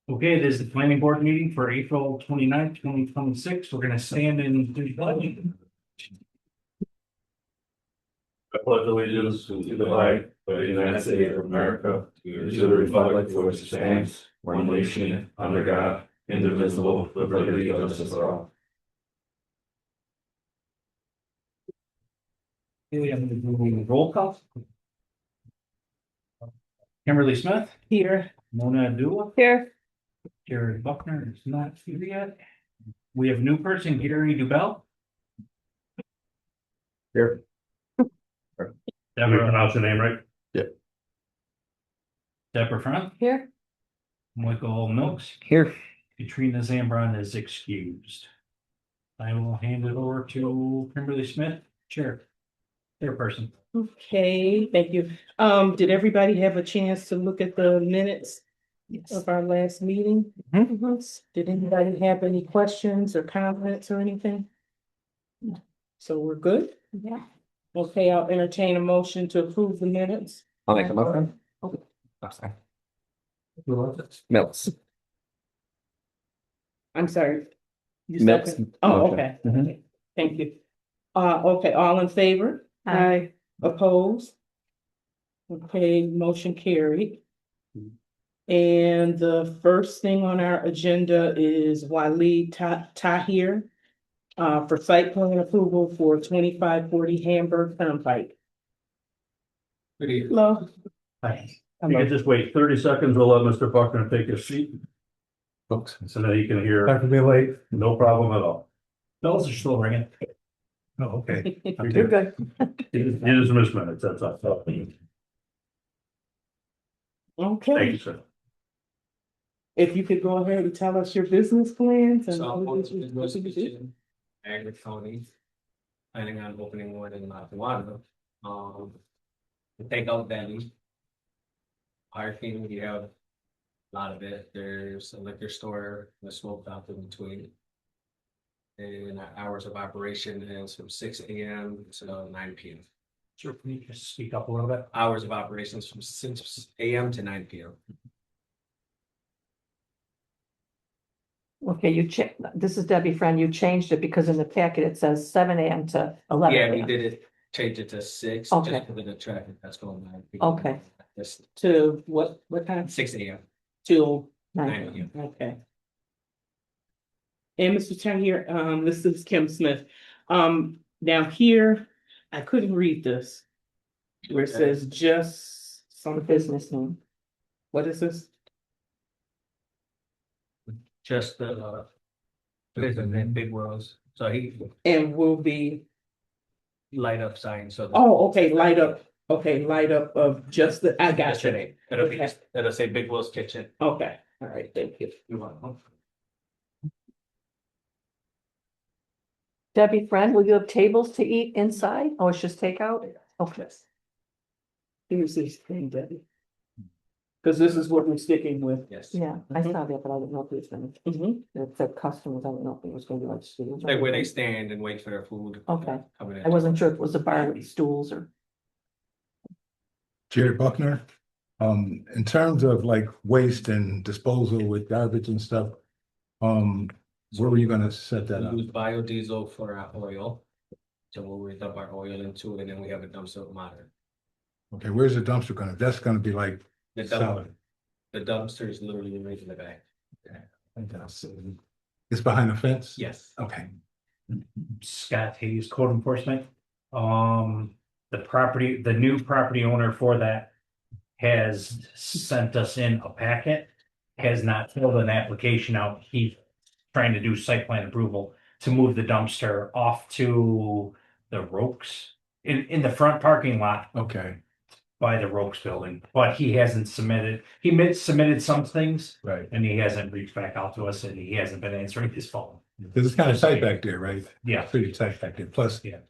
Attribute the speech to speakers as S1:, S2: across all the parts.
S1: Okay, it is the planning board meeting for April 29th, 2026. We're gonna stand and do the pledge.
S2: I pledge allegiance to the flag of the United States of America, to the republic for which it stands, one nation, under God, indivisible, with liberty and justice for all.
S1: Okay, I'm gonna do a roll call. Kimberly Smith,
S3: Here.
S1: Mona Dula,
S3: Here.
S1: Jared Buckner is not here yet. We have new person, Gary Dubell.
S2: Here. Did we pronounce your name right?
S1: Deborah Front,
S3: Here.
S1: Michael Milks,
S3: Here.
S1: Katrina Zambron is excused. I will hand it over to Kimberly Smith, chairperson.
S3: Okay, thank you. Did everybody have a chance to look at the minutes of our last meeting? Did anybody have any questions or comments or anything? So we're good? Yeah. Okay, I'll entertain a motion to approve the minutes.
S4: I'll make a motion.
S3: Okay.
S4: Oh, sorry.
S3: Mills. I'm sorry. You
S4: Mills.
S3: second? Oh,
S4: Motion.
S3: okay.
S4: Mhm.
S3: Okay. Thank you. Okay, all in favor? Aye. Opposed? Okay, motion carried. And the first thing on our agenda is Waleed Tahir for site plan approval for 2540 Hamburg Turnpike. Hello.
S1: Hi.
S2: You can just wait 30 seconds, we'll let Mr. Buckner take his seat. Folks, so that he can hear.
S5: Not to be late.
S2: No problem at all.
S1: Bells are still ringing.
S5: Oh, okay.
S3: You're good.
S2: It is missed minutes, that's all. Thank
S3: Okay,
S2: you, sir.
S3: if you could go ahead and tell us your business plans and.
S6: So I'm
S3: what it is
S6: going
S3: you're
S6: to
S3: looking to do.
S6: Agri County. Planning on opening one in Lackawanna. Take out Benny. Parking, we have a lot of it. There's a liquor store, and a smoke shop in between. And our hours of operation is from 6 AM to 9 PM.
S1: Sure, can you just speak up a little bit?
S6: Hours of operations from 6 AM to 9 PM.
S7: Okay, this is Debbie Friend, you changed it because in the packet it says 7 AM to 11
S6: Yeah, we
S7: AM.
S6: did it, changed it to 6,
S7: Okay.
S6: just because of the traffic that's going on.
S7: Okay.
S6: Just
S3: To what time?
S6: 6 AM,
S3: Till
S6: 9 PM.
S3: Okay. And Mr. Tahir, this is Kim Smith. Now here, I couldn't read this. Where it says just some business.
S7: Business name.
S3: What is this?
S6: Just big rows, so he
S3: And will be,
S6: light up signs, so.
S3: oh, okay, light up of just the, I got you.
S6: Yesterday, it'll be,
S3: Okay.
S6: it'll say Big Will's Kitchen.
S3: Okay, all right, thank you.
S6: You're welcome.
S7: Debbie Friend, will you have tables to eat inside? Oh, it's just takeout? Okay.
S3: Here's this thing, Debbie. Because this is what we're sticking with.
S6: Yes,
S7: Yeah, I saw that, but I didn't know if it was gonna,
S3: Mhm.
S7: it said customers, I didn't know if it was gonna be like stools. or
S6: like where they
S7: anything.
S6: stand and wait for their food.
S7: Okay.
S6: Coming in.
S7: I wasn't sure if it was a bar with stools or.
S5: Jared Buckner. In terms of like waste and disposal with garbage and stuff, where were you gonna set that
S6: We
S5: up?
S6: use biodiesel for our oil. So we'll dump our oil into it and then we have a dumpster motor.
S5: Okay, where's the dumpster gonna, that's gonna be like
S6: The
S5: solid.
S6: dumpster is literally right in the back.
S5: It's behind the fence?
S6: Yes.
S5: Okay,
S1: Scott Hayes, code enforcement. The new property owner for that has sent us in a packet, has not filled an application out. He's trying to do site plan approval to move the dumpster off to the Ropes in the front parking lot
S5: okay,
S1: by the Ropes building, but he hasn't submitted, submitted some things
S5: right.
S1: and he hasn't reached back out to us and he hasn't been answering his phone.
S5: Cause it's kind of tight back there, right?
S1: Yeah.
S5: Pretty tight back there. Plus,
S1: Yes,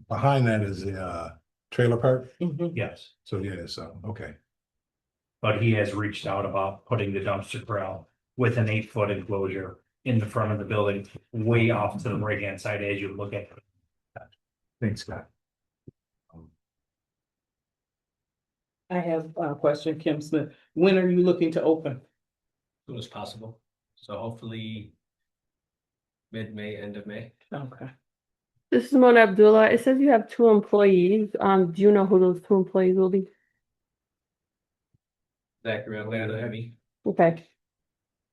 S5: behind that is the trailer park.
S3: Mhm.
S1: yes.
S5: So yeah, so, okay.
S1: But he has reached out about putting the dumpster corral with an 8-foot enclosure in the front of the building, way off to the right hand side as you look at it.
S5: Thanks, Scott.
S3: I have a question, Kim Smith. When are you looking to open?
S6: soon as possible. So hopefully mid-May, end of May.
S3: Okay.
S4: This is Mona Abdullah. It says you have 2 employees. Do you know who those 2 employees will be?
S6: Zachary Atlanta Heavy.
S4: Okay.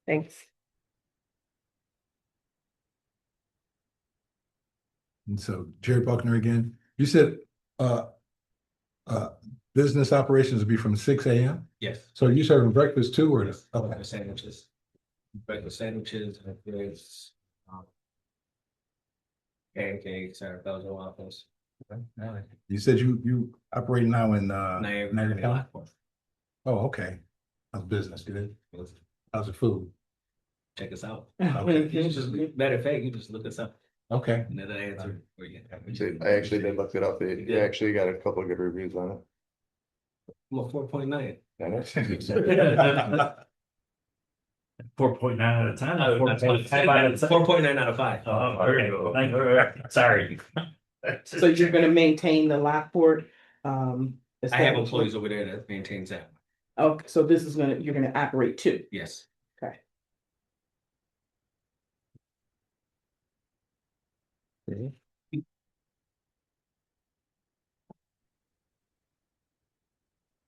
S4: Thanks.
S5: And so Jerry Buckner again, you said, business operations will be from 6 a.m.?
S6: Yes.
S5: So are you serving breakfast too, or? Okay.
S6: Breakfast sandwiches. Breakfast sandwiches, and there's pancakes, or Belgian waffles.
S5: You said you operate now in,
S6: Niagara County. Lockport.
S5: Oh, okay. How's business, good? How's the food?
S6: Check us out.
S5: Okay.
S6: You just, matter of fact, you just look us up
S5: Okay.
S6: and then I answer for you.
S2: I actually did look it up. It actually got a couple of good reviews on it.
S6: I'm a 4.9.
S1: 4.9 out of 10. 4.5 out of 10.
S6: 4.9 out of 5.
S1: Oh, okay. Thank you. Sorry.
S3: So you're gonna maintain the Lockport,
S6: I have
S3: establishment?
S6: employees over there that maintains that.
S3: Okay, so this is you're gonna operate two.
S6: Yes.
S3: Okay.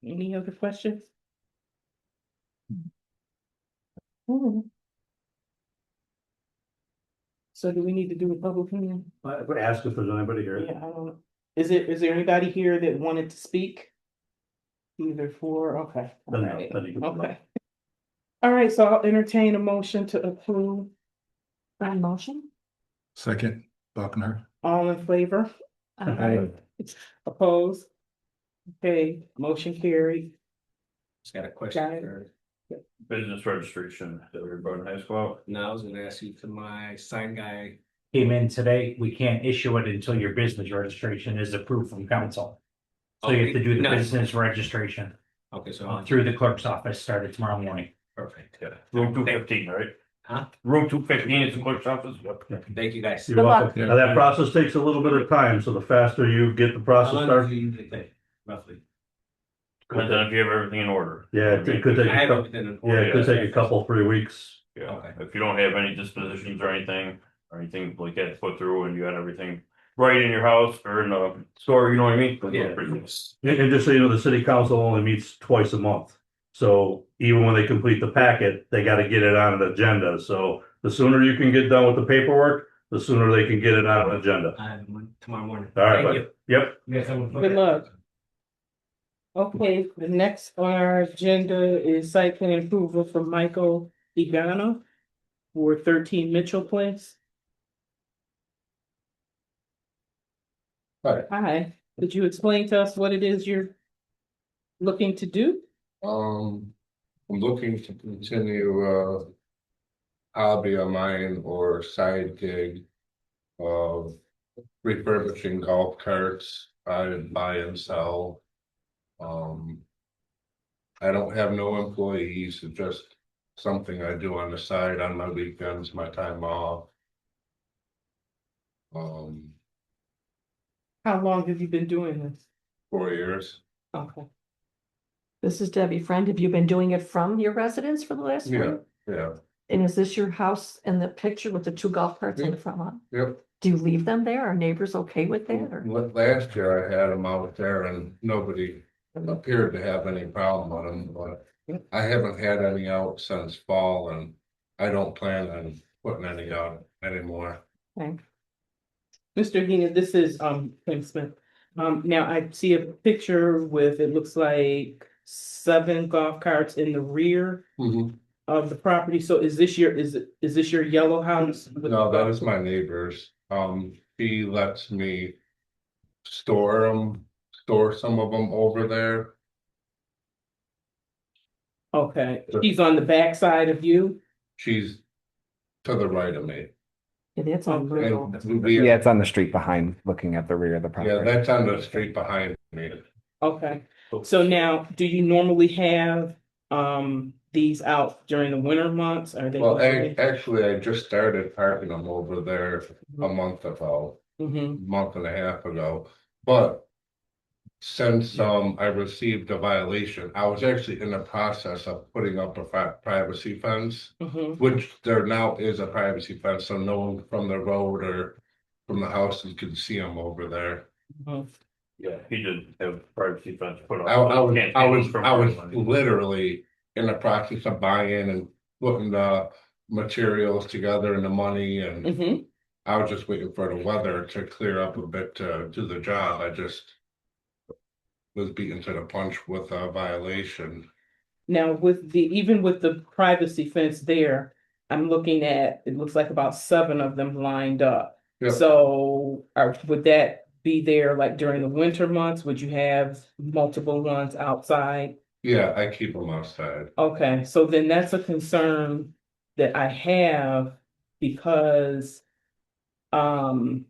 S3: Any other questions? So do we need to do a public hearing?
S8: I would ask if there's anybody here.
S3: Yeah, I don't know. Is there anybody here that wanted to speak? Either for, okay.
S8: Then no,
S3: alright,
S8: then you can-
S3: Okay. All right, so I'll entertain a motion to approve.
S7: Motion?
S5: Second, Buckner.
S3: All in favor? Opposed? Okay, motion carried.
S6: Just got a question
S3: Got it.
S6: for,
S2: Business registration that we're going to high school.
S6: now I was gonna ask you to my sign guy.
S1: Came in today, we can't issue it until your business registration is approved from council. So you have to do the
S6: No.
S1: business registration
S6: Okay, so
S1: through the clerk's office, started tomorrow morning.
S6: perfect.
S2: Yeah, room 215, right?
S6: Huh?
S2: Room 215 is the clerk's office. Yep.
S6: Thank you guys.
S8: You're
S7: Good luck.
S8: welcome. Now, that process takes a little bit of time, so the faster you get the
S6: How
S8: process
S6: long
S8: started.
S6: do you usually take, roughly?
S2: And then if you have everything in order.
S8: Yeah, it could take
S6: I
S8: a
S6: have
S8: couple,
S6: everything in
S8: yeah, it could take a couple, 3 weeks.
S2: Yeah,
S6: Okay.
S2: if you don't have any dispositions or anything like that to put through and you got everything right in your house or in the store, you know what I mean?
S6: Yeah.
S8: And just so you know, the city council only meets twice a month. So even when they complete the packet, they gotta get it on an agenda. So the sooner you can get done with the paperwork, the sooner they can get it on an agenda.
S6: I have one tomorrow morning.
S8: All right,
S6: Thank
S8: bud.
S6: you.
S8: Yep.
S6: You guys have a
S3: Good luck. Okay, the next on our agenda is site plan approval for Michael Igano for 13 Mitchell Place.
S9: Hi.
S3: Hi, could you explain to us what it is you're looking to do?
S9: I'm looking to continue hobby of mine or side gig of refurbishing golf carts. I buy and sell. I don't have no employees, it's just something I do on the side on my weekends, my time off.
S3: How long have you been doing this?
S9: 4 years.
S3: Okay,
S7: This is Debbie Friend. Have you been doing it from your residence for the last
S9: Yeah,
S7: year?
S9: yeah,
S7: And is this your house in the picture with the 2 golf carts in the front lawn?
S9: yep.
S7: Do you leave them there? Are neighbors okay with that or?
S9: Last year I had them out there and nobody appeared to have any problem with them, but I haven't had any out since fall and I don't plan on putting any out anymore.
S7: Okay.
S3: Mr. Heenan, this is Kim Smith. Now I see a picture with, it looks like 7 golf carts in the rear of the property. So is this your yellow house? with
S9: No,
S3: the
S9: that
S3: golf-
S9: is my neighbor's. He lets me store some of them over there.
S3: Okay, she's on the back side of you?
S9: She's to the right of me.
S7: Yeah, that's unreal.
S9: And
S10: Yeah, it's on the street behind, looking at the rear of the
S9: yeah,
S10: property.
S9: that's on the street behind me.
S3: Okay, so now, do you normally have these out during the winter months? Are they?
S9: Well, actually, I just started parking them over there a month ago,
S3: Mhm.
S9: month and a half ago. But since I received a violation, I was actually in the process of putting up a privacy fence,
S3: Mhm.
S9: which there now is a privacy fence, so no one from the road or from the houses can see them over there.
S3: Mhm.
S8: Yeah, he did have privacy fence put up.
S9: I was literally in the process of buying and putting the materials together and the money, and
S3: Mhm.
S9: I was just waiting for the weather to clear up a bit to do the job. I just was beaten to the punch with a violation.
S3: Now, even with the privacy fence there, I'm looking at, it looks like about 7 of them lined up.
S9: Yep.
S3: So would that be there like during the winter months? Would you have multiple ones outside?
S9: Yeah, I keep them outside.
S3: Okay, so then that's a concern that I have because in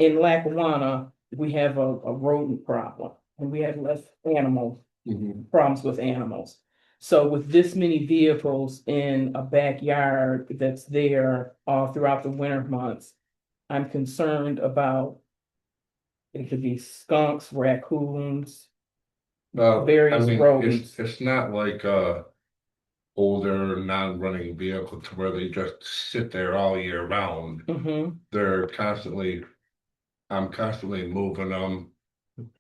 S3: Lackawanna, we have a rodent problem and we have less problems with animals. So with this many vehicles in a backyard that's there all throughout the winter months, I'm concerned about it could be skunks, raccoons,
S9: Well, I
S3: various
S9: mean,
S3: rodents.
S9: it's not like a older non-running vehicle to where they just sit there all year round.
S3: Mhm.
S9: They're constantly, I'm constantly moving them,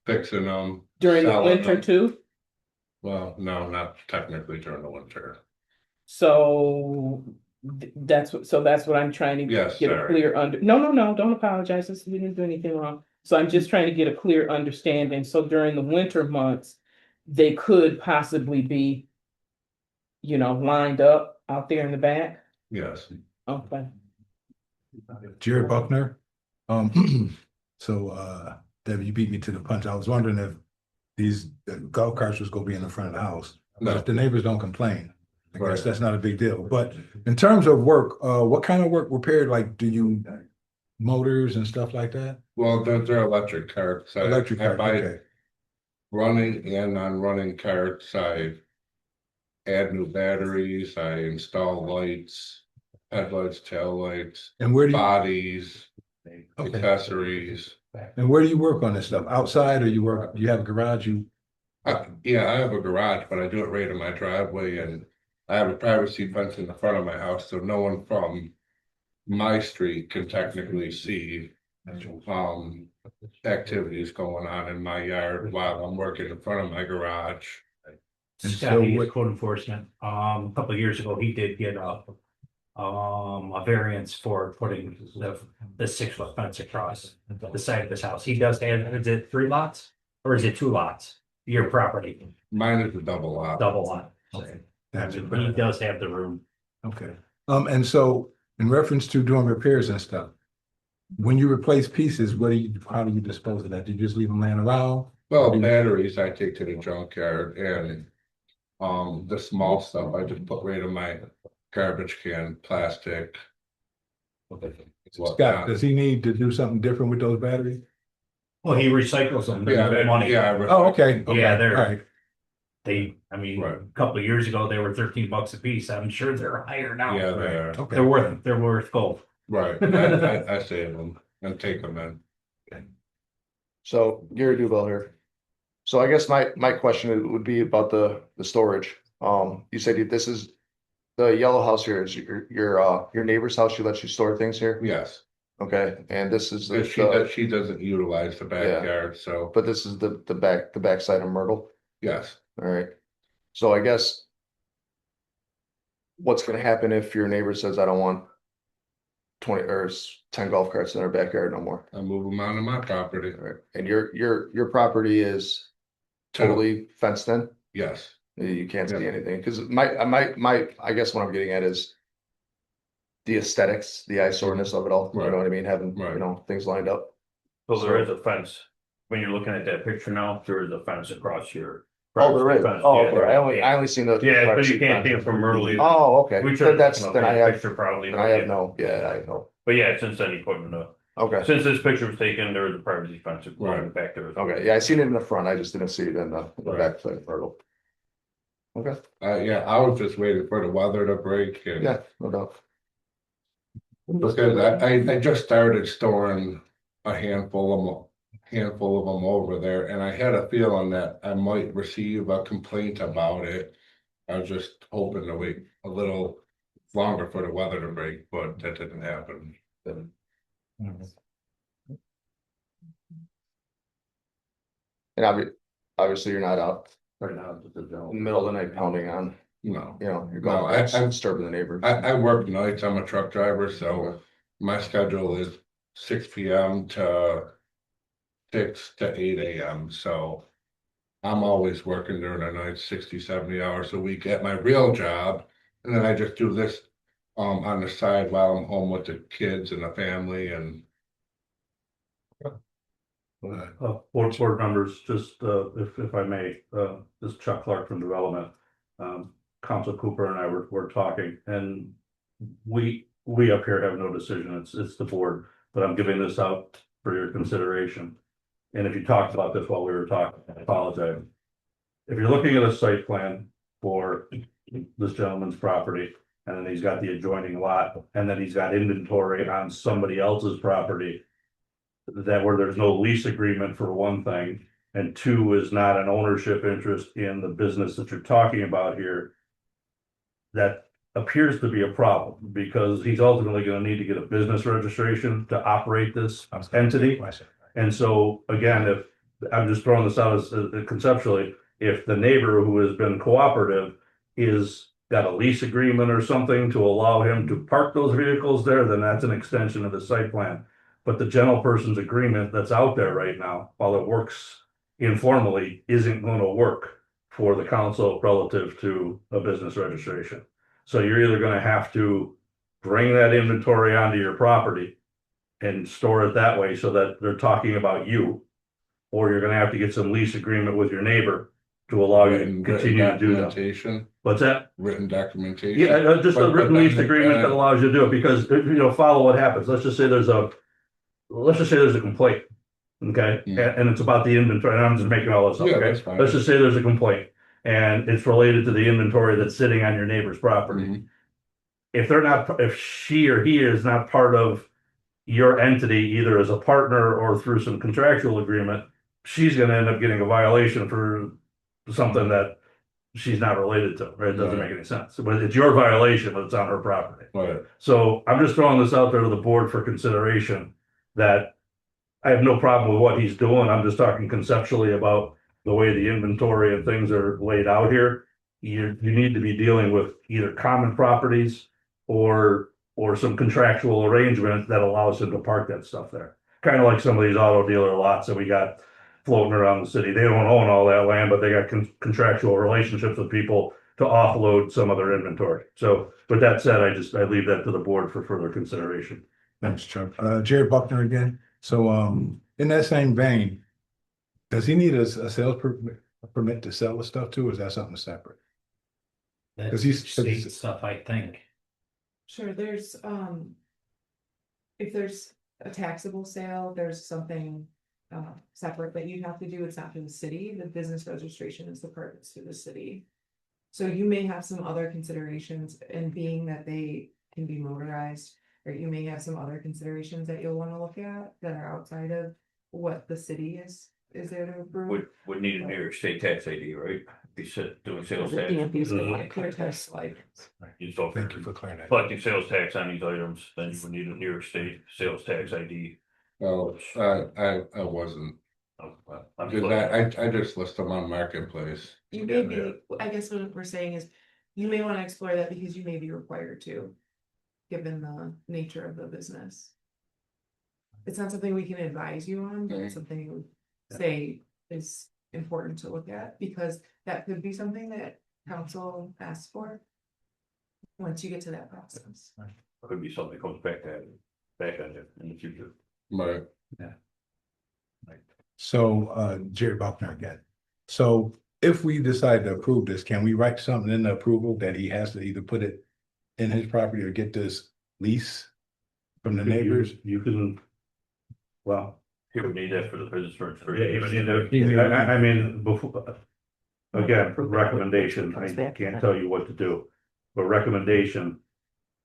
S9: fixing them.
S3: During the
S9: selling
S3: winter
S9: them.
S3: too.
S9: Well, no, not technically during the winter.
S3: So that's what I'm trying to
S9: Yes,
S3: get a
S9: sorry.
S3: clear no, don't apologize. We didn't do anything wrong. So I'm just trying to get a clear understanding. So during the winter months, they could possibly be, lined up out there in the back.
S9: Yes.
S3: Okay.
S5: Jared Buckner. Um, so, Debbie, you beat me to the punch. I was wondering if these golf carts was gonna be in the front of the house. But
S9: No.
S5: if the neighbors don't complain, I guess
S9: Right.
S5: that's not a big deal. But in terms of work, what kind of work repaired? Like, do you motors and stuff like that?
S9: Well, they're electric carts.
S5: Electric
S9: I
S5: carts,
S9: buy
S5: okay.
S9: running and non-running carts. I add new batteries. I install lights, headlights, tail lights,
S5: And where do you,
S9: bodies,
S5: okay.
S9: accessories.
S5: And where do you work on this stuff? Outside or do you have a garage?
S9: Yeah, I have a garage, but I do it right in my driveway, and I have a privacy fence in the front of my house, so no one from my street can technically see activities going on in my yard while I'm working in front of my garage.
S5: And
S1: Scott,
S5: so
S1: he
S5: what-
S1: is code enforcement. A couple of years ago, he did get a variance for putting the 6 foot fence across the side of his house. He does have, is it 3 lots or is it 2 lots? Your property,
S9: Mine is a double lot.
S1: double lot.
S5: Okay.
S1: I mean, he does have the room.
S5: Okay. And so in reference to doing repairs and stuff, when you replace pieces, how do you dispose of that? Do you just leave them laying around?
S9: Well, batteries I take to the junkyard, and the small stuff I just put right in my garbage can, plastic.
S5: Scott, does he need to do something different with those batteries?
S1: Well, he recycles them.
S9: Yeah,
S1: They're money.
S9: yeah.
S5: Oh, okay.
S1: Yeah,
S5: All right.
S1: I mean,
S9: Right.
S1: a couple of years ago, they were $13 a piece. I'm sure they're higher now.
S9: Yeah, they're
S5: Okay.
S1: They're worth gold.
S9: right. I save them and take them in.
S11: So Gary Duval here. So I guess my question would be about the storage. You said this is the yellow house here is your neighbor's house. She lets you store things here.
S9: Yes,
S11: Okay, and this is
S9: but she doesn't utilize the backyard, so
S11: but this is the backside of Myrtle.
S9: yes.
S11: All right. So I guess what's gonna happen if your neighbor says, I don't want 20 or 10 golf carts in our backyard no more?
S9: I move them onto my property.
S11: All right. And your property is totally fenced in?
S9: Yes,
S11: You can't see
S9: Yeah.
S11: anything, because I guess what I'm getting at is the aesthetics, the eyesoreness of it all, you
S9: Right.
S11: know what I mean, having,
S9: Right.
S11: things lined up.
S8: So there is a fence. When you're looking at that picture now, there is a fence across your.
S11: Oh, there is,
S8: fence.
S11: oh,
S8: Yeah,
S11: okay,
S8: there is.
S11: I only seen the.
S8: Yeah, but
S11: privacy
S8: you can't see
S11: fence.
S8: it from early.
S11: Oh, okay,
S8: We tried
S11: then
S8: looking up
S11: then I
S8: that
S11: have,
S8: picture probably.
S11: then I have no, yeah, I know,
S8: But yeah, since then you put in the,
S11: okay,
S8: since this picture was taken, there was a privacy fence going back there.
S11: okay, yeah, I seen it in the front, I just didn't see it in the
S9: Right.
S11: back side of Myrtle. Okay,
S9: yeah, I was just waiting for the weather to break and.
S11: yeah, no doubt.
S9: Because I just started storing a handful handful of them over there, and I had a feeling that I might receive a complaint about it. I was just hoping to wait a little longer for the weather to break, but that didn't happen. Then
S11: And obviously you're not out
S9: right now, it's just
S11: in the middle of the night pounding on,
S9: no.
S11: you're
S9: No,
S11: going, I'm disturbing the neighbors.
S9: I work nights, I'm a truck driver, so my schedule is 6 p.m. to 6 to 8 a.m. So I'm always working during the night, 60, 70 hours a week at my real job. And then I just do this on the side while I'm home with the kids and the family and
S8: Board members, just, if I may, this is Chuck Clark from Development. Council Cooper and I were talking, and we up here have no decision, it's the board, but I'm giving this out for your consideration. And if you talked about this while we were talking, I apologize. If you're looking at a site plan for this gentleman's property, and then he's got the adjoining lot, and then he's got inventory on somebody else's property, that where there's no lease agreement for one thing, and two is not an ownership interest in the business that you're talking about here, that appears to be a problem, because he's ultimately gonna need to get a business registration to operate this entity. And so, again, if, I'm just throwing this out as conceptually, if the neighbor who has been cooperative is got a lease agreement or something to allow him to park those vehicles there, then that's an extension of the site plan. But the general person's agreement that's out there right now, while it works informally, isn't gonna work for the council relative to a business registration. So you're either gonna have to bring that inventory onto your property and store it that way so that they're talking about you, or you're gonna have to get some lease agreement with your neighbor to allow you to continue to do that.
S9: documentation,
S8: What's that?
S9: written documentation.
S8: Yeah, just a
S9: But
S8: written
S9: then
S8: lease agreement that allows you to do it, because, follow what happens. Let's just say there's a complaint. Okay, and it's about the inventory, and I'm just making all this up,
S9: Yeah,
S8: okay?
S9: that's fine.
S8: Let's just say there's a complaint, and it's related to the inventory that's sitting on your neighbor's property.
S9: Mhm.
S8: If she or he is not part of your entity, either as a partner or through some contractual agreement, she's gonna end up getting a violation for something that she's not related to, right? It doesn't
S9: Right.
S8: make any sense, but it's your violation, but it's on her property.
S9: Right.
S8: So I'm just throwing this out there to the board for consideration, that I have no problem with what he's doing. I'm just talking conceptually about the way the inventory and things are laid out here. You need to be dealing with either common properties or some contractual arrangement that allows him to park that stuff there. Kind of like some of these auto dealer lots that we got floating around the city. They don't own all that land, but they got contractual relationships with people to offload some of their inventory. So with that said, I leave that to the board for further consideration.
S5: Thanks, Chuck. Jared Buckner again. So, in that same vein, does he need a sales permit to sell the stuff too, or is that something separate?
S1: That's
S5: he's-
S1: state stuff, I think.
S12: Sure, there's, if there's a taxable sale, there's something, separate that you have to do. It's not for the city. The business registration is the part that's to the city. So you may have some other considerations, and being that they can be motorized, or you may have some other considerations that you'll wanna look at that are outside of what the city is there to approve.
S2: Would need a New York State tax ID, right? Be doing sales
S7: The
S2: tax.
S7: DMV's gonna
S8: Mhm.
S7: want to clear test like.
S2: So if
S5: Thank you
S2: you're
S5: for clearing that.
S2: collecting sales tax on these items, then you would need a New York State sales tax ID.
S9: Well, I wasn't,
S2: I'm
S9: because I just list them on Marketplace.
S12: You may be, I guess what we're saying is, you may wanna explore that because you may be required to, given the nature of the business. It's not something we can advise you on, but it's something we would say is important to look at, because that could be something that council asks for. Once you get to that process.
S2: Could be something that comes back on you in the future.
S9: Right.
S5: So, Jared Buckner again. So if we decide to approve this, can we write something in the approval that he has to either put it in his property or get this lease from the neighbors?
S8: You can, well,
S2: He would need that for the business
S8: yeah,
S2: registration.
S8: I mean, before, again, recommendation, I can't tell you what to do, but recommendation.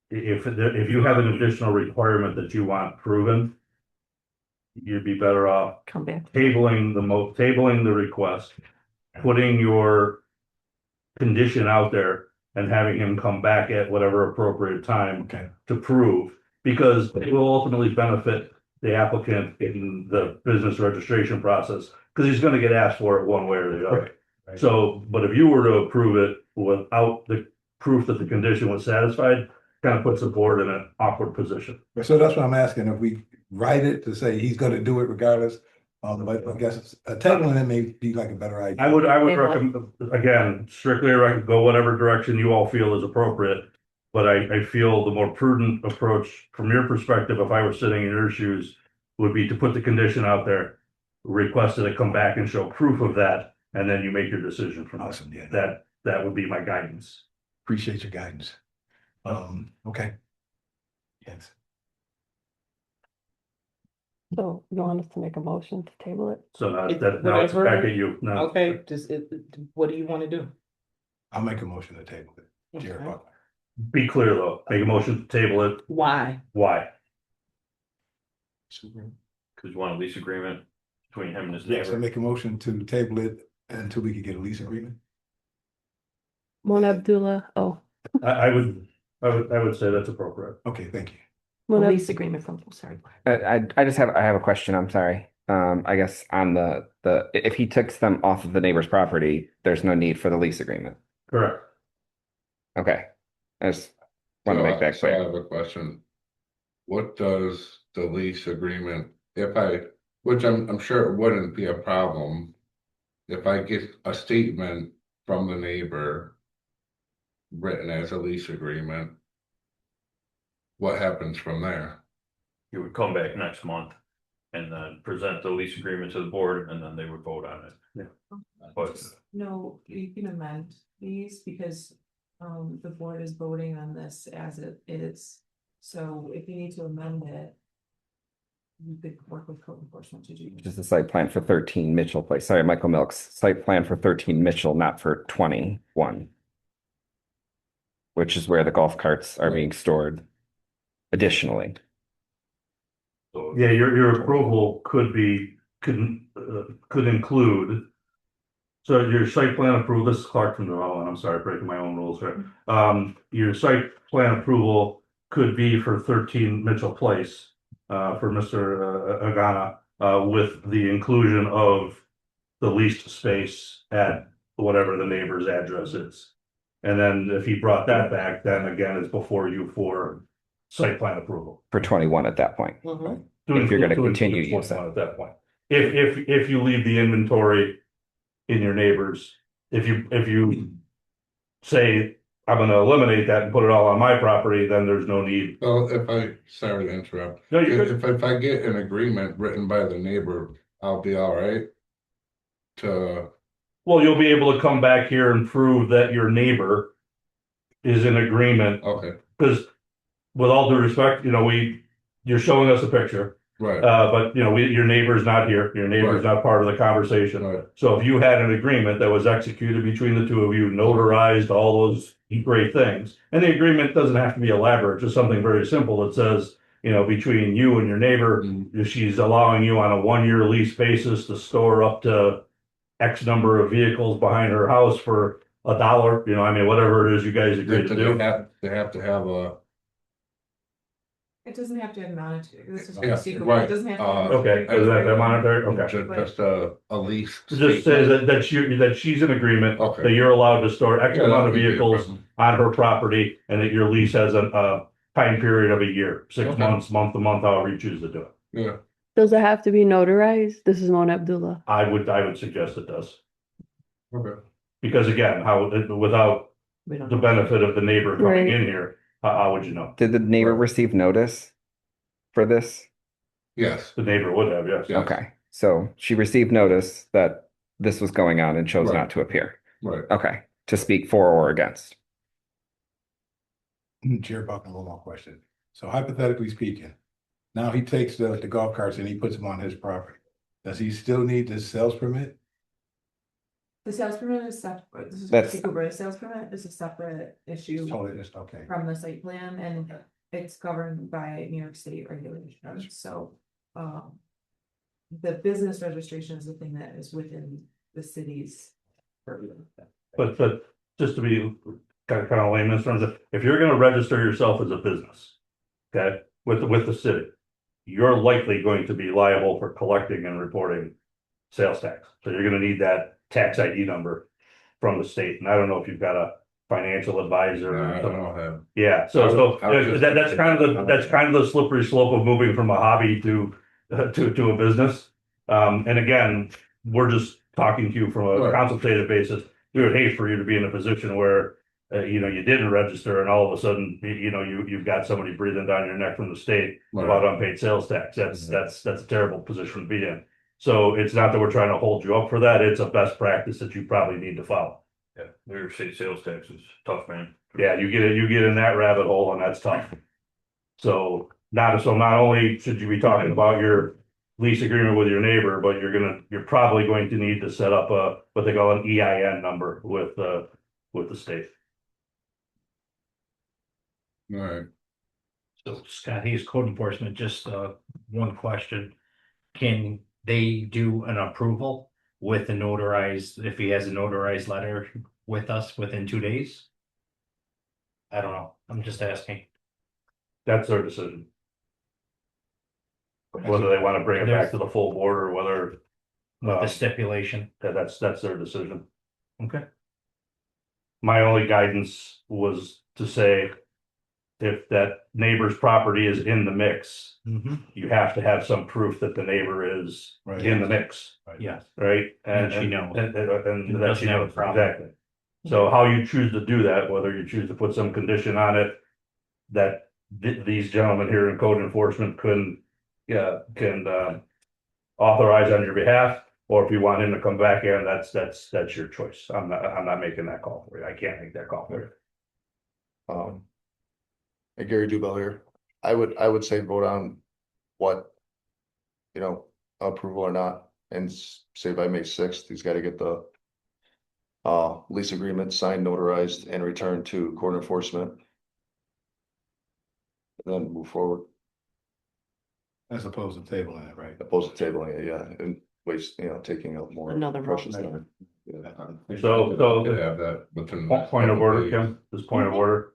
S8: If you have an additional requirement that you want proven, you'd be better off
S7: Come back.
S8: tabling the request, putting your condition out there and having him come back at whatever appropriate time
S5: Okay,
S8: to prove, because it will ultimately benefit the applicant in the business registration process, because he's gonna get asked for it one way or the other.
S5: right.
S8: So, but if you were to approve it without the proof that the condition was satisfied, kind of puts the board in an awkward position.
S5: So that's what I'm asking, if we write it to say he's gonna do it regardless, but I guess tabling it may be like a better idea.
S8: I would
S7: Table it.
S8: recommend, again, strictly go whatever direction you all feel is appropriate. But I feel the more prudent approach from your perspective, if I were sitting in your shoes, would be to put the condition out there, request that it come back and show proof of that, and then you make your decision from there.
S5: Awesome, yeah.
S8: That would be my guidance.
S5: Appreciate your guidance. Okay. Yes.
S4: So you want us to make a motion to table it?
S8: So now
S3: It's
S8: now it's back
S3: whatever.
S8: at you. Now,
S3: Okay, what do you want to do?
S5: I'll make a motion to table it. Jared
S3: Okay.
S5: Buckner.
S8: be clear though, make a motion to table it.
S3: Why?
S8: Why?
S2: Cause you want a lease agreement between him and his
S5: Yes, I
S2: neighbor.
S5: make a motion to table it until we can get a lease agreement.
S4: Mona Abdullah,
S8: I would say that's appropriate.
S5: Okay, thank you.
S7: A
S4: Mona,
S7: lease agreement from, sorry.
S10: I have a question. I'm sorry. I guess on if he takes them off of the neighbor's property, there's no need for the lease agreement.
S8: Correct.
S10: Okay. I just want to make that
S9: So I
S10: clear.
S9: have a question. What does the lease agreement, which I'm sure it wouldn't be a problem. If I get a statement from the neighbor. Written as a lease agreement. What happens from there?
S2: You would come back next month and then present the lease agreement to the board and then they would vote on it. But
S12: No, you can amend these because the board is voting on this as it is. So if you need to amend it. You could work with code enforcement to do.
S10: Just the site plan for 13 Mitchell Place. Sorry, Michael Milks. Site plan for 13 Mitchell, not for 21. Which is where the golf carts are being stored. Additionally.
S2: so
S8: Yeah, your approval could include. So your site plan approval, this is Clark from New Orleans, I'm sorry, breaking my own rules here. Your site plan approval could be for 13 Mitchell Place. For Mr. Agana, with the inclusion of the leased space at whatever the neighbor's address is. And then if he brought that back, then again, it's before you for site plan approval.
S10: For 21 at that point.
S3: Mhm.
S10: If you're gonna
S8: To include
S10: continue to use
S8: 21 at that point. If you leave the inventory in your neighbors, if you say, I'm gonna eliminate that and put it all on my property, then there's no need.
S9: Well, sorry to interrupt.
S8: No, you're good.
S9: If I get an agreement written by the neighbor, I'll be all right.
S8: Well, you'll be able to come back here and prove that your neighbor is in agreement,
S9: Okay,
S8: because with all due respect, you're showing us a picture,
S9: right,
S8: but your neighbor's not here, your neighbor's not part of the conversation.
S9: right,
S8: So if you had an agreement that was executed between the two of you, notarized all those great things, and the agreement doesn't have to be elaborate, just something very simple that says, between you and your neighbor, she's allowing you on a 1-year lease basis to store up to X number of vehicles behind her house for $1, whatever it is you guys agree to do.
S9: They have to have a.
S12: It doesn't have to have monetary, this is
S9: Yeah,
S12: secret,
S9: right,
S12: it doesn't have to.
S8: Okay, does that have monetary? Okay.
S9: Just a lease.
S8: Just says that she's in agreement,
S9: Okay.
S8: that you're allowed to store X
S9: Yeah,
S8: amount
S9: that
S8: of
S9: would be a
S8: vehicles
S9: problem.
S8: on her property, and that your lease has a time period of a year, 6
S9: Okay.
S8: months, month to month, however you choose to do it.
S9: Yeah,
S4: does it have to be notarized? This is Mona Abdullah.
S8: I would suggest it does,
S9: okay.
S8: because again, without
S7: We don't
S8: the
S7: know.
S8: benefit of the neighbor coming
S4: Right.
S8: in here, how would you know?
S10: Did the neighbor
S9: Right.
S10: receive notice for this?
S9: Yes,
S8: The neighbor would have, yes.
S9: Yeah.
S10: Okay, so she received notice that this was going on and chose
S9: Right.
S10: not to appear.
S9: right.
S10: Okay, to speak for or against.
S5: Jared Buckner, one more question. So hypothetically speaking, now he takes the golf carts and he puts them on his property. Does he still need this sales permit?
S12: The sales permit is separate, this is
S10: That's-
S12: the sales permit is a separate issue
S5: Totally just, okay.
S12: from the site plan and it's governed by New York State regulations, so. the business registration is the thing that is within the city's purview.
S8: But just to be kind of layman's terms, if you're gonna register yourself as a business, okay, with the city, you're likely going to be liable for collecting and reporting sales tax. So you're gonna need that tax ID number from the state. And I don't know if you've got a financial advisor
S9: No,
S8: or
S9: I
S8: something.
S9: don't have.
S8: Yeah, that's kind of the slippery slope of moving from a hobby to a business. And again, we're just talking to you from a
S9: Right.
S8: consultative basis. We would hate for you to be in a position where you didn't register and all of a sudden you've got somebody breathing down your neck from the state about unpaid sales tax. That's a terrible position to be in. So it's not that we're trying to hold you up for that. It's a best practice that you probably need to follow.
S2: Yeah, New York State sales tax is tough, man.
S8: Yeah, you get in that rabbit hole and that's tough. So not only should you be talking about your lease agreement with your neighbor, but you're probably going to need to set up what they call an EIN number with the state.
S9: All right.
S1: So Scott, he's code enforcement, just one question. Can they do an approval with a notarized, if he has a notarized letter with us within 2 days? I don't know, I'm just asking.
S8: That's their decision. Whether they want to bring it back to the full board or whether
S1: With the stipulation.
S8: that's their decision. Okay. My only guidance was to say, if that neighbor's property is in the mix, you have to have some proof that the neighbor is
S5: Right.
S8: in the mix,
S1: Yes,
S8: right?
S1: And she knows.
S8: And that
S1: Doesn't
S8: she
S1: have a
S8: knows,
S1: problem.
S8: exactly. So how you choose to do that, whether you choose to put some condition on it that these gentlemen here in code enforcement can authorize on your behalf, or if you want him to come back in, that's your choice. I'm not making that call for you. I can't make that call for you.
S11: Hey, Gary Dubell here. I would say vote on what, approval or not, and say by May 6th, he's got to get the lease agreement signed, notarized, and returned to court enforcement. And then move forward,
S5: As opposed to tabling it, right?
S11: opposed to tabling it, yeah, and waste, taking up more
S7: Another
S11: precious
S7: month.
S11: time. Yeah.
S8: So-
S9: Could have that within. the next
S8: Point of
S9: couple
S8: order,
S9: days.
S8: Kim, this point of order.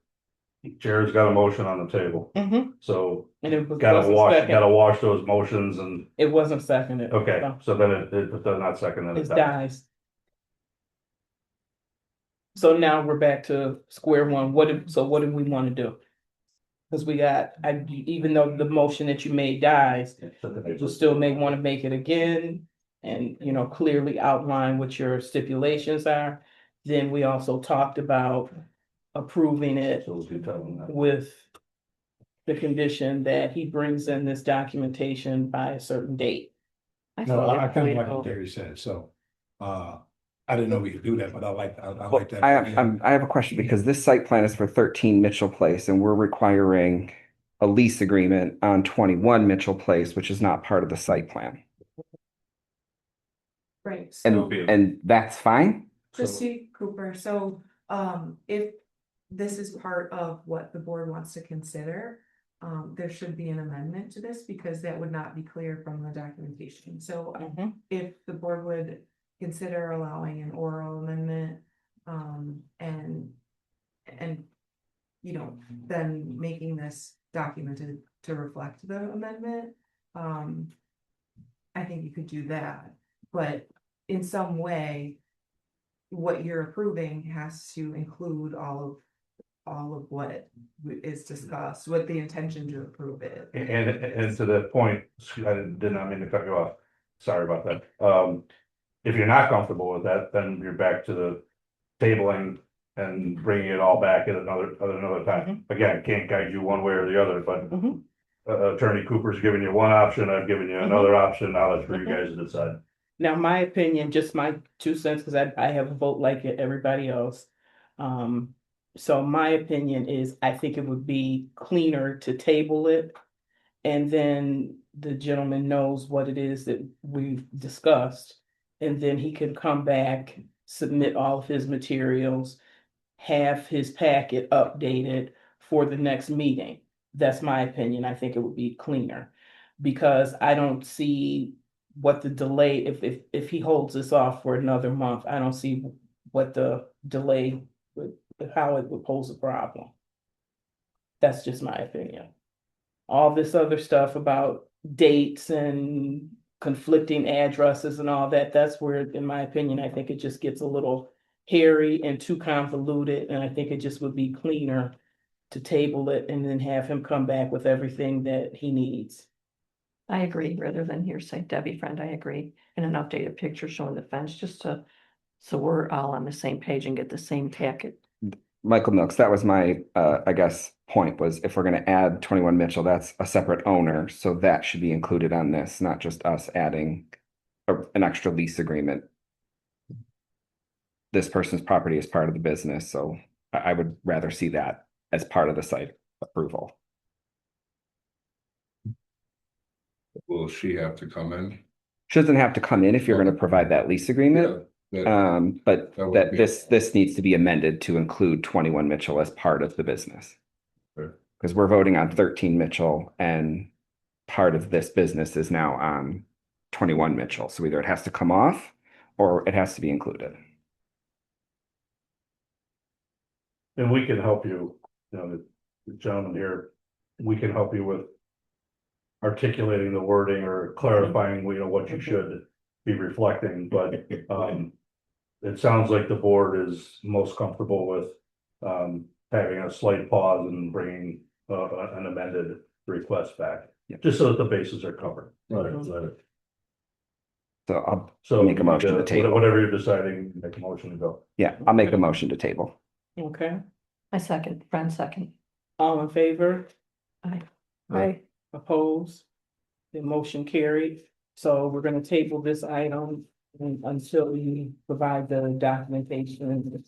S8: Chair's got a motion on the table, so
S3: And it was-
S8: gotta
S3: wasn't
S8: wash
S3: second.
S8: those motions and,
S3: It wasn't seconded.
S8: okay,
S3: So
S8: so then it does not second and
S3: It's
S8: it dies.
S3: dies. So now we're back to square one. What do we want to do? Because even though the motion that you made dies, you still may want to make it again and, clearly outline what your stipulations are. Then we also talked about approving it
S8: So we'll do tell them that.
S3: with the condition that he brings in this documentation by a certain date.
S5: No, I kind of like
S7: Oh.
S5: what Gary said, so, I didn't know we could do that, but I like
S10: Well,
S5: that.
S10: I have a question because this site plan is for 13 Mitchell Place and we're requiring a lease agreement on 21 Mitchell Place, which is not part of the site plan.
S12: Right,
S10: And,
S12: so
S10: and that's fine?
S12: Christy Cooper, so if this is part of what the board wants to consider, there should be an amendment to this because that would not be clear from the documentation. So if the board would consider allowing an oral amendment, and then making this documented to reflect the amendment, I think you could do that, but in some way, what you're approving has to include all of what is discussed, what the intention to approve it.
S8: And to that point, I did not mean to cut you off. Sorry about that. If you're not comfortable with that, then you're back to the tabling and bringing it all back at another time. Again, can't guide you one way or the other, but Attorney Cooper's giving you one option, I've given you another option. Now it's for you guys to decide.
S3: Now, my opinion, just my 2 cents, because I have a vote like everybody else. So my opinion is, I think it would be cleaner to table it. And then the gentleman knows what it is that we've discussed. And then he can come back, submit all of his materials, have his packet updated for the next meeting. That's my opinion. I think it would be cleaner. Because I don't see what the delay, if he holds this off for another month, I don't see what the delay would, how it would pose a problem. That's just my opinion. All this other stuff about dates and conflicting addresses and all that, that's where, in my opinion, I think it just gets a little hairy and too convoluted, and I think it just would be cleaner to table it and then have him come back with everything that he needs.
S7: I agree, rather than hearsay. Debbie friend, I agree. And an updated picture showing the fence, just to, so we're all on the same page and get the same packet.
S10: Michael Milks, that was my, I guess, point was if we're gonna add 21 Mitchell, that's a separate owner, so that should be included on this, not just us adding an extra lease agreement. This person's property is part of the business, so I would rather see that as part of the site approval.
S9: Will she have to come in?
S10: She doesn't have to come in if you're gonna provide that lease agreement. But
S9: That would
S10: that
S9: be-
S10: this needs to be amended to include 21 Mitchell as part of the business.
S9: Sure.
S10: Because we're voting on 13 Mitchell and part of this business is now on 21 Mitchell. So either it has to come off or it has to be included.
S8: And we can help you, the gentleman here, we can help you with articulating the wording or clarifying, what you should be reflecting, but, it sounds like the board is most comfortable with, having a slight pause and bringing, an amended request back.
S10: Yep.
S8: Just so that the bases are covered.
S10: So I'll
S8: So
S10: make a motion to table.
S8: whatever you're deciding, make a motion to go.
S10: Yeah, I'll make a motion to table.
S3: Okay,
S7: I second, friend second.
S3: all in favor?
S7: Aye.
S3: Aye. Opposed? The motion carried. So we're gonna table this item until you provide the documentation.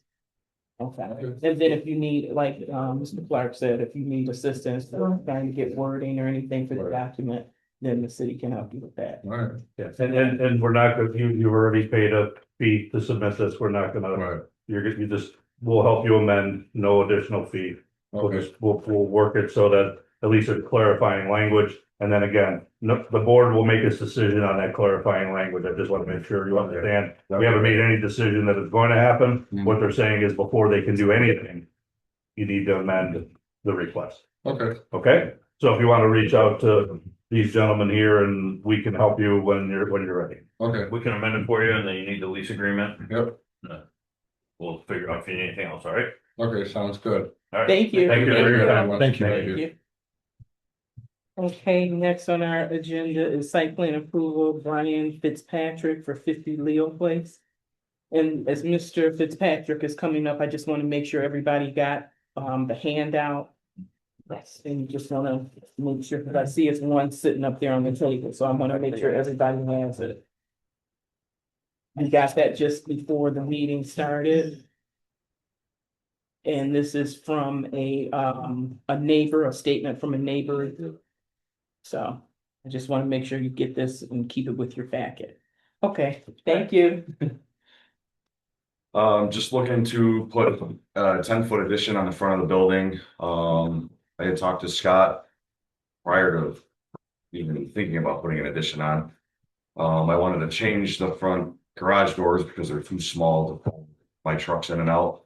S3: Okay, and then if you need, like, Mr. Clark said, if you need assistance trying to get wording or anything for the document, then the city can help you with that.
S9: Right,
S8: Yes, and we're not, you've already paid a fee to submit this, we're not gonna,
S9: right,
S8: we'll help you amend, no additional fee.
S9: okay,
S8: We'll work it so that at least it's clarifying language, and then again, the board will make its decision on that clarifying language, I just want to make sure you understand. We haven't made any decision that it's going to happen, what they're saying is before they can do anything, you need to amend the request,
S9: okay,
S8: okay? So if you want to reach out to these gentlemen here and we can help you when you're ready.
S9: okay,
S2: We can amend it for you and then you need the lease agreement.
S9: yep,
S2: We'll figure out if you need anything else, all right?
S9: okay, sounds good.
S2: All right.
S3: Thank you.
S8: Thank you for your time.
S5: Thank you.
S3: Thank you. Okay, next on our agenda is site plan approval, Brian Fitzpatrick for 50 Leo Place. And as Mr. Fitzpatrick is coming up, I just want to make sure everybody got the handout. Yes, and just want to make sure, because I see it's one sitting up there on the table, so I want to make sure everybody has it. We got that just before the meeting started. And this is from a neighbor, a statement from a neighbor. So I just want to make sure you get this and keep it with your packet. Okay, thank you.
S13: Just looking to put a 10-foot addition on the front of the building. I had talked to Scott prior to even thinking about putting an addition on. I wanted to change the front garage doors because they're too small to pull my trucks in and out.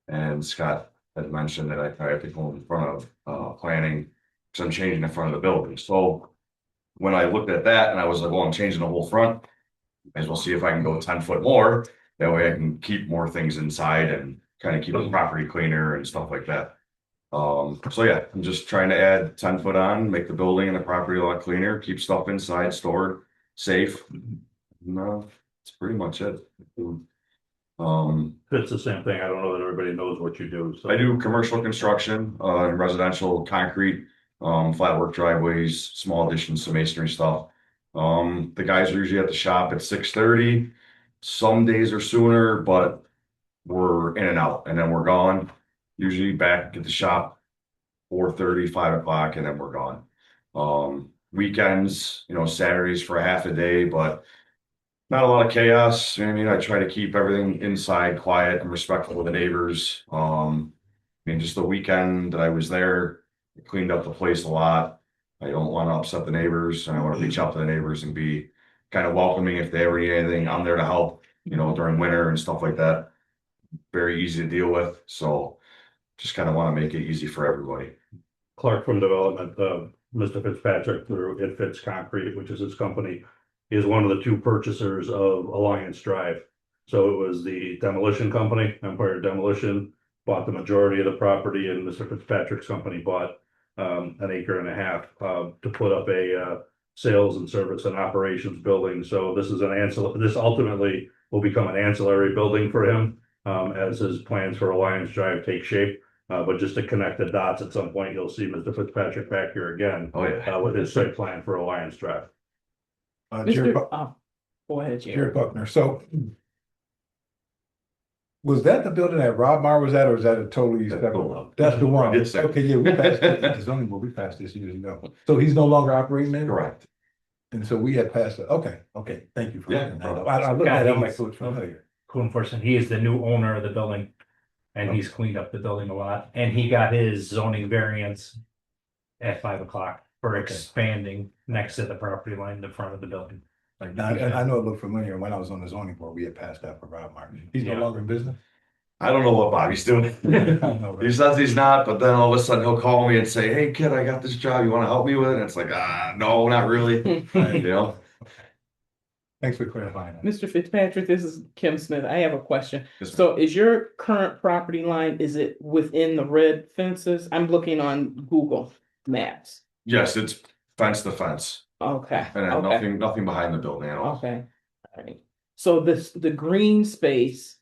S13: And Scott had mentioned that I probably have to go in front of planning because I'm changing the front of the building. So when I looked at that and I was like, well, I'm changing the whole front, might as well see if I can go 10 foot more. That way I can keep more things inside and kind of keep the property cleaner and stuff like that. So yeah, I'm just trying to add 10 foot on, make the building and the property a lot cleaner, keep stuff inside stored, safe. No, that's pretty much it.
S8: It's the same thing, I don't know that everybody knows what you do, so.
S13: I do commercial construction, and residential concrete, flat work driveways, small additions to masonry stuff. The guys are usually at the shop at 6:30. Some days are sooner, but we're in and out and then we're gone. Usually back at the shop 4:30, 5 o'clock, and then we're gone. Weekends, Saturdays for a half a day, but not a lot of chaos. I mean, I try to keep everything inside quiet and respectful of the neighbors. Just the weekend that I was there, I cleaned up the place a lot. I don't want to upset the neighbors and I want to reach out to the neighbors and be kind of welcoming if they ever need anything. I'm there to help, during winter and stuff like that. Very easy to deal with, so just kind of want to make it easy for everybody.
S8: Clark from Development, Mr. Fitzpatrick through It Fits Concrete, which is his company, is one of the two purchasers of Alliance Drive. So it was the demolition company, Empire Demolition, bought the majority of the property, and Mr. Fitzpatrick's company bought an acre and a half to put up a sales and service and operations building. So this is this ultimately will become an ancillary building for him as his plans for Alliance Drive take shape. But just to connect the dots, at some point, you'll see Mr. Fitzpatrick back here again.
S13: Oh, yeah.
S8: With his site plan for Alliance Drive.
S5: Jared,
S3: Go ahead,
S5: Jared
S3: Jared.
S5: Buckner, so. Was that the building that Rob Mar was at, or is that a totally separate?
S13: one.
S5: That's the one.
S13: Yes, sir.
S5: Okay, yeah, we passed it. The zoning board, we passed this years ago. So he's no longer operating there?
S13: Correct.
S5: And so we had passed it. Okay, thank you for
S13: Yeah,
S5: letting
S13: no
S5: that know.
S13: problem.
S5: I looked at it, I'm like, so it's familiar.
S1: Code enforcement, he is the new owner of the building. And he's cleaned up the building a lot, and he got his zoning variance at 5 o'clock for
S5: Okay.
S1: expanding next to the property line in the front of the building.
S5: Like, I know it looked familiar. When I was on the zoning board, we had passed that for Rob Martin. He's no
S1: Yeah.
S5: longer in business?
S13: I don't know what Bobby's doing.
S5: I know, right?
S13: He says he's not, but then all of a sudden he'll call me and say, "Hey kid, I got this job. You want to help me with it?" And it's like, no, not really.
S5: Thanks for clarifying that.
S3: Mr. Fitzpatrick, this is Kim Smith. I have a question.
S13: Yes, ma'am.
S3: So is your current property line, is it within the red fences? I'm looking on Google Maps.
S13: Yes, it's fence to fence,
S3: Okay,
S13: and then
S3: okay,
S13: nothing behind the building at all.
S3: okay. All right. So the green space,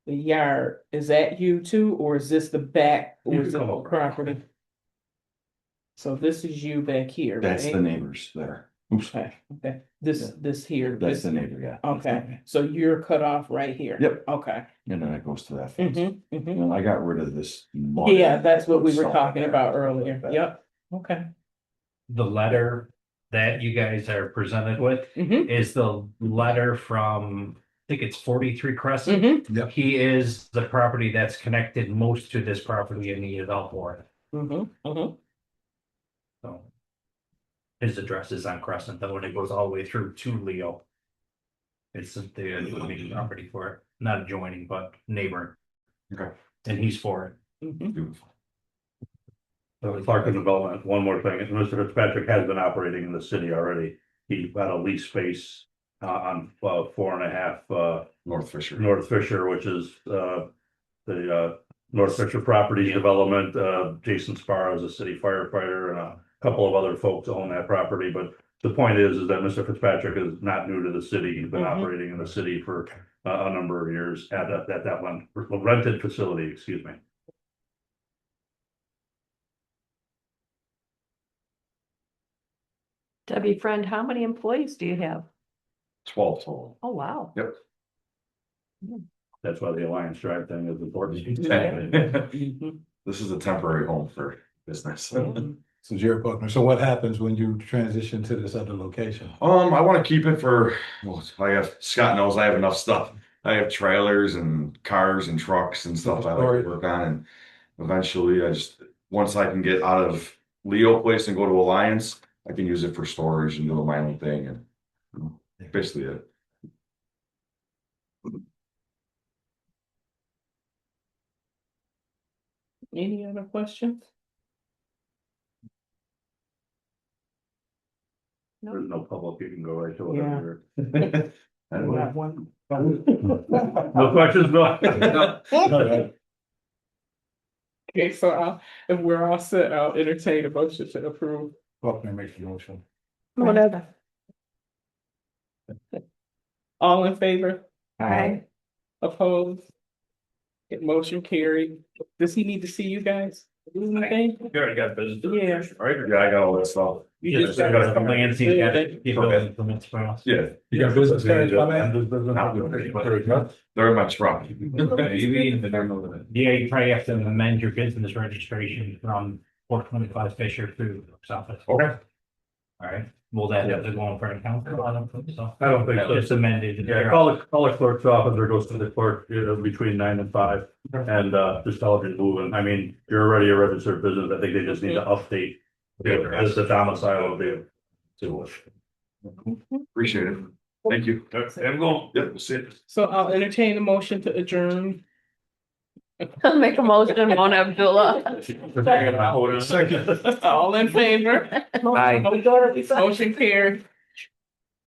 S3: the yard, is that you too, or is this the back, or
S8: You
S3: is
S8: can
S3: it
S8: come
S3: the
S8: over.
S3: property? So this is you back here,
S2: That's the
S3: right?
S2: neighbors there. Oops,
S3: Okay, okay, this here.
S2: that's
S3: this-
S2: the neighbor, yeah.
S3: Okay, so you're cut off right here?
S2: Yep.
S3: Okay.
S2: And then it goes to that fence.
S3: Mm-hmm,
S2: And I got rid of this. lawn.
S3: yeah, that's what we were
S2: Stuff
S3: talking
S2: there.
S3: about earlier, yep, okay.
S1: The letter that you guys are presented with
S3: Mm-hmm,
S1: is the letter from, I think it's 43 Crescent.
S3: mm-hmm,
S1: He is the property that's connected most to this property in the Adult Board.
S3: mm-hmm, mm-hmm.
S1: So his address is on Crescent, though, and it goes all the way through to Leo. It's the adjoining property for it, not adjoining, but neighboring.
S13: Okay.
S1: And he's for it.
S3: Mm-hmm.
S13: Beautiful.
S8: Clark and Development, one more thing, Mr. Fitzpatrick has been operating in the city already. He got a lease space on 4.5
S13: North Fisher.
S8: North Fisher, which is the North Fisher Properties Development. Jason Sparrow is a city firefighter, and a couple of other folks own that property. But the point is that Mr. Fitzpatrick is not new to the city. He's been
S3: Mhm.
S8: operating in the city for a number of years at that one rented facility, excuse me.
S7: Debbie, friend, how many employees do you have?
S13: 12 total.
S7: Oh, wow.
S13: Yep.
S8: That's why the Alliance Drive thing is important.
S3: Mhm.
S13: This is a temporary home for business.
S5: So Jared Buckner, so what happens when you transition to this other location?
S13: I want to keep it for, well, Scott knows I have enough stuff. I have trailers and cars and trucks and stuff I like to work on, and eventually once I can get out of Leo Place and go to Alliance, I can use it for storage and do my own thing, and basically it.
S3: Any other questions?
S8: There's no public, you can go right to
S3: Yeah.
S8: whatever.
S3: We got one.
S8: No questions, Bill?
S3: Okay, so if we're all set, I'll entertain a motion to approve.
S5: Buckner makes the motion.
S4: Whatever.
S3: All in favor?
S4: Aye.
S3: Opposed? Get motion carried. Does he need to see you guys? Do anything?
S13: You already got business.
S3: Yeah.
S13: Right? Yeah, I got all that stuff.
S3: You just
S1: got the plans, he's got
S3: Yeah.
S1: it. Keep building permits for us.
S13: Yeah.
S5: You got business cards, my man?
S13: They're in my truck.
S1: Yeah, you probably have to amend your business registration from 425 Fisher through the office.
S13: Okay.
S1: All right, will that have to go in front of council? I don't think so.
S8: I don't think so.
S1: Just amended.
S8: Yeah, call the clerk's office or goes to the clerk, between 9 and 5, and just tell them to move. And I mean, you're already a registered business. I think they just need to update the domicile of the.
S13: Appreciate it. Thank you.
S2: I'm going.
S13: Yep, we'll see it.
S3: So I'll entertain a motion to adjourn.
S4: Make a motion, Mona Abdullah.
S5: Second.
S3: All in favor?
S10: Aye.
S3: Motion carried.